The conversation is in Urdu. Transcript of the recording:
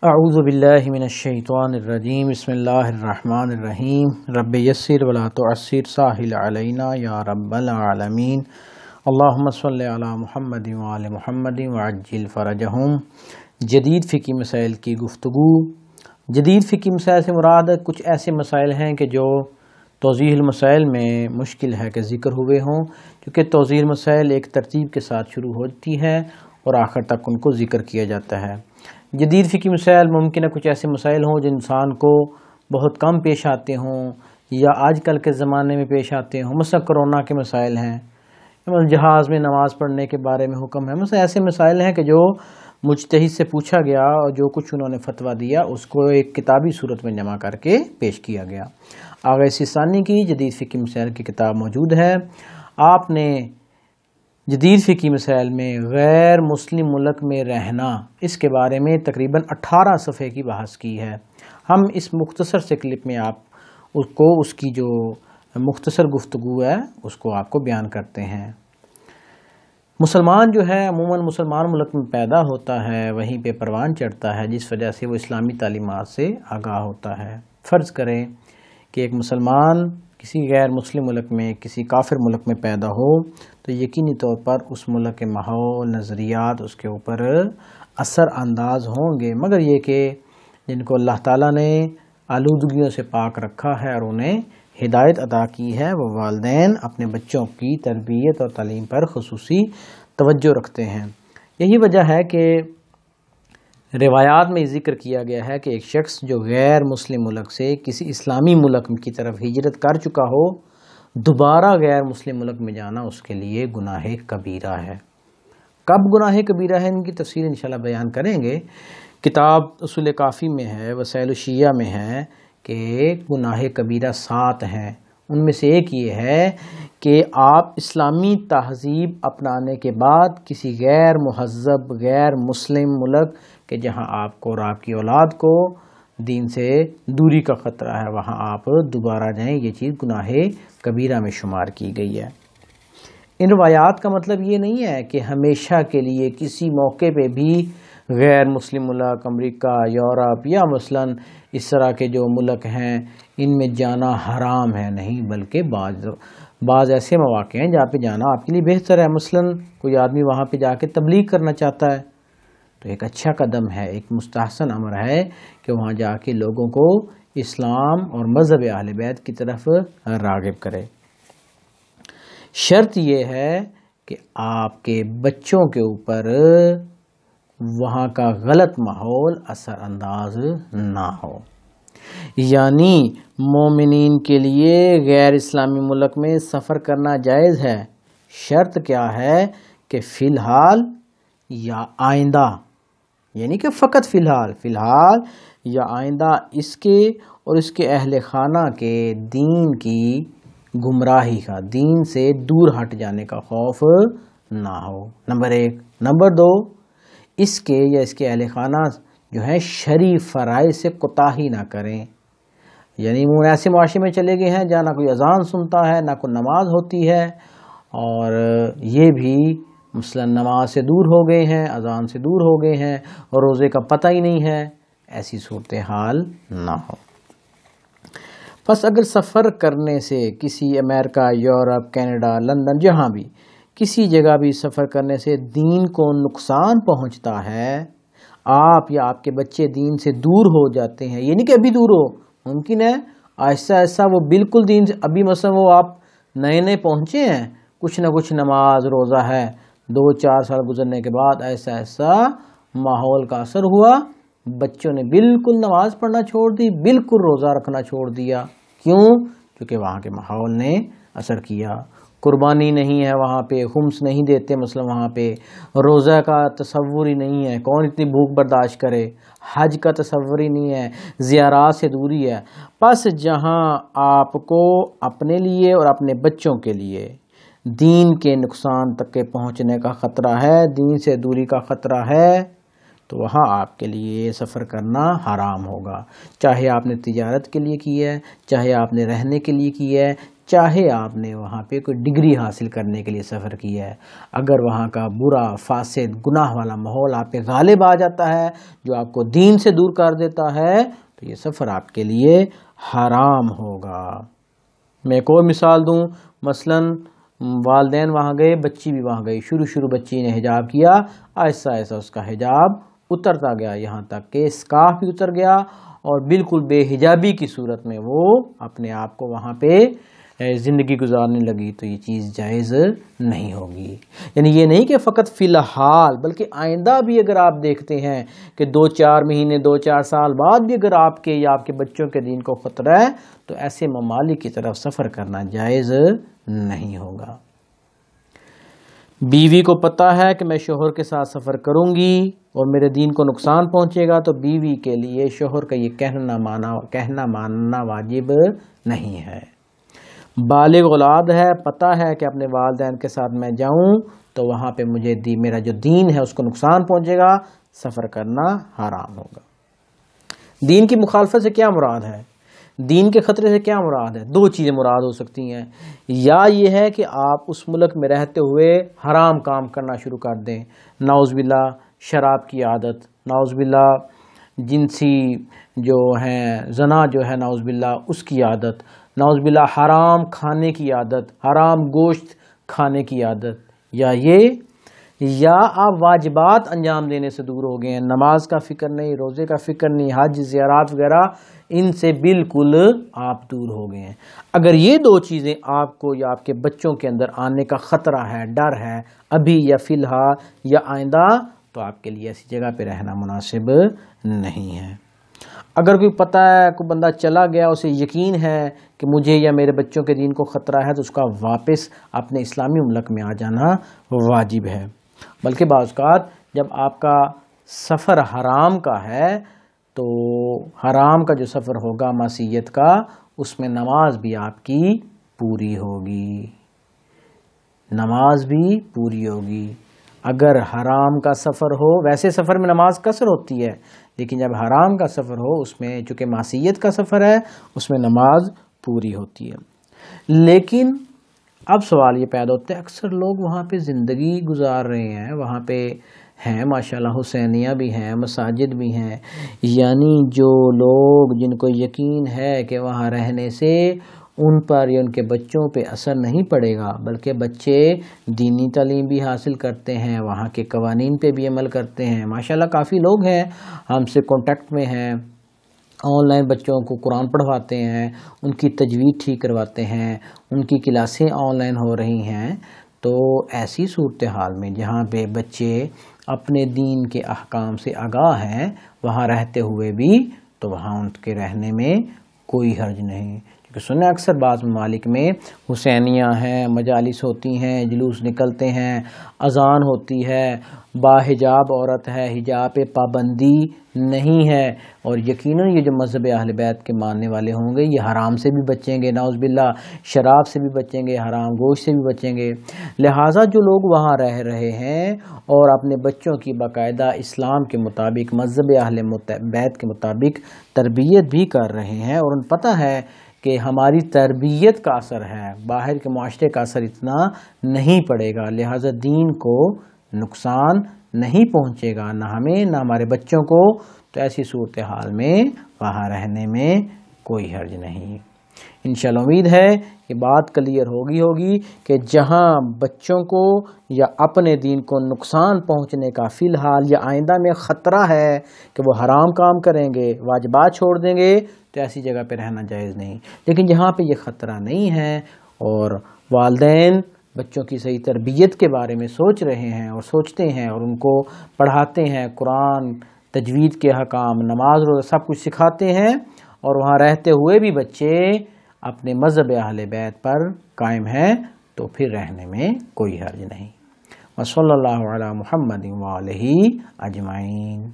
اعوذ باللہ من الشیطان الرجیم بسم اللہ الرحمن الرحیم رب یسر ولا تعسر ساہل علینا یا رب العالمین اللہم صلی علی محمد وعلی محمد وعجل فرجہم۔ جدید فقہی مسائل کی گفتگو۔ جدید فقہی مسائل سے مراد کچھ ایسے مسائل ہیں کہ جو توضیح المسائل میں مشکل ہے کہ ذکر ہوئے ہوں، کیونکہ توضیح المسائل ایک ترتیب کے ساتھ شروع ہوتی ہے اور آخر تک ان کو ذکر کیا جاتا ہے۔ جدید فقہی مسائل ممکن ہے کچھ ایسے مسائل ہوں جو انسان کو بہت کم پیش آتے ہوں یا آج کل کے زمانے میں پیش آتے ہوں، مثلا کرونا کے مسائل ہیں، جہاز میں نماز پڑھنے کے بارے میں حکم ہے، مثلا ایسے مسائل ہیں کہ جو مجتہد سے پوچھا گیا اور جو کچھ انہوں نے فتویٰ دیا اس کو ایک کتابی صورت میں جمع کر کے پیش کیا گیا۔ آغا سیستانی کی جدید فقہی مسائل کی کتاب موجود ہے۔ آپ نے جدید فقہی مسائل میں غیر مسلم ملک میں رہنا، اس کے بارے میں تقریباً 18 صفحے کی بحث کی ہے۔ ہم اس مختصر سے کلپ میں اس کی جو مختصر گفتگو ہے اس کو آپ کو بیان کرتے ہیں۔ مسلمان جو ہے عموماً مسلمان ملک میں پیدا ہوتا ہے، وہیں پہ پروان چڑھتا ہے، جس وجہ سے وہ اسلامی تعلیمات سے آگاہ ہوتا ہے۔ فرض کریں کہ ایک مسلمان کسی غیر مسلم ملک میں، کسی کافر ملک میں پیدا ہو تو یقینی طور پر اس ملک کے ماحول، نظریات اس کے اوپر اثر انداز ہوں گے، مگر یہ کہ جن کو اللہ تعالیٰ نے آلودگیوں سے پاک رکھا ہے اور انہیں ہدایت عطا کی ہے، وہ والدین اپنے بچوں کی تربیت اور تعلیم پر خصوصی توجہ رکھتے ہیں۔ یہی وجہ ہے کہ روایات میں ذکر کیا گیا ہے کہ ایک شخص جو غیر مسلم ملک سے کسی اسلامی ملک کی طرف ہجرت کر چکا ہو، دوبارہ غیر مسلم ملک میں جانا اس کے لیے گناہ کبیرہ ہے۔ کب گناہ کبیرہ ہے، ان کی تفصیل انشاءاللہ بیان کریں گے۔ کتاب اصول کافی میں ہے، وسائل الشیعہ میں ہے کہ گناہ کبیرہ 7 ہیں۔ ان میں سے ایک یہ ہے کہ آپ اسلامی تہذیب اپنانے کے بعد کسی غیر مہذب غیر مسلم ملک کہ جہاں آپ کو اور آپ کی اولاد کو دین سے دوری کا خطرہ ہے، وہاں آپ دوبارہ جائیں، یہ چیز گناہ کبیرہ میں شمار کی گئی ہے۔ ان روایات کا مطلب یہ نہیں ہے کہ ہمیشہ کے لیے کسی موقع پہ بھی غیر مسلم ملک، امریکہ، یورپ یا مثلاً اس طرح کے جو ملک ہیں ان میں جانا حرام ہے، نہیں، بلکہ بعض ایسے مواقع ہیں جہاں پہ جانا آپ کے لیے بہتر ہے۔ مثلاً کوئی آدمی وہاں پہ جا کے تبلیغ کرنا چاہتا ہے تو ایک اچھا قدم ہے، ایک مستحسن امر ہے کہ وہاں جا کے لوگوں کو اسلام اور مذہب اہل بیت کی طرف راغب کرے۔ شرط یہ ہے کہ آپ کے بچوں کے اوپر وہاں کا غلط ماحول اثر انداز نہ ہو، یعنی مومنین کے لیے غیر اسلامی ملک میں سفر کرنا جائز ہے۔ شرط کیا ہے کہ فی الحال یا آئندہ، یعنی کہ فقط فی الحال یا آئندہ اس کے اور اس کے اہل خانہ کے دین کی گمراہی کا، دین سے دور ہٹ جانے کا خوف نہ ہو، نمبر 1۔ نمبر 2، اس کے یا اس کے اہل خانہ جو ہے شرعی فرائض سے کوتاہی نہ کریں، یعنی وہ ایسے معاشرے میں چلے گئے ہیں جہاں نہ کوئی اذان سنتا ہے، نہ کوئی نماز ہوتی ہے، اور یہ بھی مثلا نماز سے دور ہو گئے ہیں، اذان سے دور ہو گئے ہیں اور روزے کا پتہ ہی نہیں ہے، ایسی صورتحال نہ ہو۔ بس اگر سفر کرنے سے کسی امریکہ، یورپ، کینیڈا، لندن، جہاں بھی کسی جگہ بھی سفر کرنے سے دین کو نقصان پہنچتا ہے، آپ یا آپ کے بچے دین سے دور ہو جاتے ہیں، یہ نہیں کہ ابھی دور ہو، ممکن ہے آہستہ آہستہ وہ بالکل دین سے، ابھی مثلا وہ آپ نئے پہنچے ہیں، کچھ نہ کچھ نماز روزہ ہے، 2-4 سال گزرنے کے بعد ایسا ماحول کا اثر ہوا، بچوں نے بالکل نماز پڑھنا چھوڑ دی، بالکل روزہ رکھنا چھوڑ دیا۔ کیوں؟ کیونکہ وہاں کے ماحول نے اثر کیا۔ قربانی نہیں ہے وہاں پہ، خمس نہیں دیتے مثلا وہاں پہ، روزہ کا تصور ہی نہیں ہے، کون اتنی بھوک برداشت کرے، حج کا تصور ہی نہیں ہے، زیارات سے دوری ہے۔ پس جہاں آپ کو اپنے لیے اور اپنے بچوں کے لیے دین کے نقصان تک کے پہنچنے کا خطرہ ہے، دین سے دوری کا خطرہ ہے، تو وہاں آپ کے لیے سفر کرنا حرام ہوگا، چاہے آپ نے تجارت کے لیے کی ہے، چاہے آپ نے رہنے کے لیے کی ہے، چاہے آپ نے وہاں پہ کوئی ڈگری حاصل کرنے کے لیے سفر کیا ہے، اگر وہاں کا برا، فاسد، گناہ والا ماحول آپ پہ غالب آ جاتا ہے جو آپ کو دین سے دور کر دیتا ہے تو یہ سفر آپ کے لیے حرام ہوگا۔ میں ایک اور مثال دوں، مثلا والدین وہاں گئے، بچی بھی وہاں گئی، شروع بچی نے حجاب کیا، آہستہ آہستہ اس کا حجاب اترتا گیا، یہاں تک کہ اسکارف بھی اتر گیا اور بالکل بے حجابی کی صورت میں وہ اپنے آپ کو وہاں پہ زندگی گزارنے لگی، تو یہ چیز جائز نہیں ہوگی۔ یعنی یہ نہیں کہ فقط فی الحال، بلکہ آئندہ بھی اگر آپ دیکھتے ہیں کہ 2-4 مہینے 2-4 سال بعد بھی اگر آپ کے یا آپ کے بچوں کے دین کو خطرہ ہے تو ایسے ممالک کی طرف سفر کرنا جائز نہیں ہوگا۔ بیوی کو پتا ہے کہ میں شوہر کے ساتھ سفر کروں گی اور میرے دین کو نقصان پہنچے گا، تو بیوی کے لیے شوہر کا یہ کہنا ماننا واجب نہیں ہے۔ بالغ اولاد ہے، پتہ ہے کہ اپنے والدین کے ساتھ میں جاؤں تو وہاں پہ مجھے میرا جو دین ہے اس کو نقصان پہنچے گا، سفر کرنا حرام ہوگا۔ دین کی مخالفت سے کیا مراد ہے؟ دین کے خطرے سے کیا مراد ہے؟ 2 چیزیں مراد ہو سکتی ہیں، یا یہ ہے کہ آپ اس ملک میں رہتے ہوئے حرام کام کرنا شروع کر دیں، نعوذ باللہ شراب کی عادت، نعوذ باللہ جنسی جو ہیں زنا جو ہے نعوذ باللہ اس کی عادت، نعوذ باللہ حرام کھانے کی عادت، حرام گوشت کھانے کی عادت، یا آپ واجبات انجام دینے سے دور ہو گئے ہیں، نماز کا فکر نہیں، روزے کا فکر نہیں، حج زیارات وغیرہ ان سے بالکل آپ دور ہو گئے ہیں۔ اگر یہ 2 چیزیں آپ کو یا آپ کے بچوں کے اندر آنے کا خطرہ ہے، ڈر ہے، ابھی یا فی الحال یا آئندہ، تو آپ کے لیے ایسی جگہ پہ رہنا مناسب نہیں ہے۔ اگر کوئی پتہ ہے، کوئی بندہ چلا گیا، اسے یقین ہے کہ مجھے یا میرے بچوں کے دین کو خطرہ ہے، تو اس کا واپس اپنے اسلامی ملک میں آ جانا واجب ہے۔ بلکہ بعض اوقات جب آپ کا سفر حرام کا ہے تو حرام کا جو سفر ہوگا معصیت کا، اس میں نماز بھی آپ کی پوری ہوگی، نماز بھی پوری ہوگی۔ اگر حرام کا سفر ہو، ویسے سفر میں نماز قصر ہوتی ہے، لیکن جب حرام کا سفر ہو اس میں چونکہ معصیت کا سفر ہے اس میں نماز پوری ہوتی ہے۔ لیکن اب سوال یہ پیدا ہوتا ہے، اکثر لوگ وہاں پہ زندگی گزار رہے ہیں، وہاں پہ ہیں ماشاءاللہ حسینیہ بھی ہیں، مساجد بھی ہیں، یعنی جو لوگ جن کو یقین ہے کہ وہاں رہنے سے ان پر یا ان کے بچوں پہ اثر نہیں پڑے گا، بلکہ بچے دینی تعلیم بھی حاصل کرتے ہیں، وہاں کے قوانین پہ بھی عمل کرتے ہیں، ماشاءاللہ کافی لوگ ہیں ہم سے کانٹیکٹ میں ہیں، آن لائن بچوں کو قرآن پڑھواتے ہیں، ان کی تجوید ٹھیک کرواتے ہیں، ان کی کلاسیں آن لائن ہو رہی ہیں۔ تو ایسی صورتحال میں جہاں پہ بچے اپنے دین کے احکام سے آگاہ ہیں وہاں رہتے ہوئے بھی، تو وہاں ان کے رہنے میں کوئی حرج نہیں، کیونکہ سنیں اکثر بعض ممالک میں حسینیاں ہیں، مجالس ہوتی ہیں، جلوس نکلتے ہیں، اذان ہوتی ہے، باحجاب عورت ہے، حجاب پہ پابندی نہیں ہے، اور یقیناً یہ جو مذہب اہل بیت کے ماننے والے ہوں گے یہ حرام سے بھی بچیں گے، نعوذ باللہ شراب سے بھی بچیں گے، حرام گوشت سے بھی بچیں گے۔ لہٰذا جو لوگ وہاں رہ رہے ہیں اور اپنے بچوں کی باقاعدہ اسلام کے مطابق، مذہب اہل بیت کے مطابق تربیت بھی کر رہے ہیں، اور انہیں پتہ ہے کہ ہماری تربیت کا اثر ہے، باہر کے معاشرے کا اثر اتنا نہیں پڑے گا، لہٰذا دین کو نقصان نہیں پہنچے گا، نہ ہمیں نہ ہمارے بچوں کو، تو ایسی صورتحال میں وہاں رہنے میں کوئی حرج نہیں۔ انشاءاللہ امید ہے کہ بات کلیئر ہوگی کہ جہاں بچوں کو یا اپنے دین کو نقصان پہنچنے کا فی الحال یا آئندہ میں خطرہ ہے کہ وہ حرام کام کریں گے، واجبات چھوڑ دیں گے، تو ایسی جگہ پہ رہنا جائز نہیں۔ لیکن جہاں پہ یہ خطرہ نہیں ہے اور والدین بچوں کی صحیح تربیت کے بارے میں سوچ رہے ہیں اور سوچتے ہیں اور ان کو پڑھاتے ہیں، قرآن، تجوید کے حکام، نماز روزہ سب کچھ سکھاتے ہیں، اور وہاں رہتے ہوئے بھی بچے اپنے مذہب اہل بیت پر قائم ہیں، تو پھر رہنے میں کوئی حرج نہیں۔ وصلی اللہ علی محمد وآلہ اجمعین۔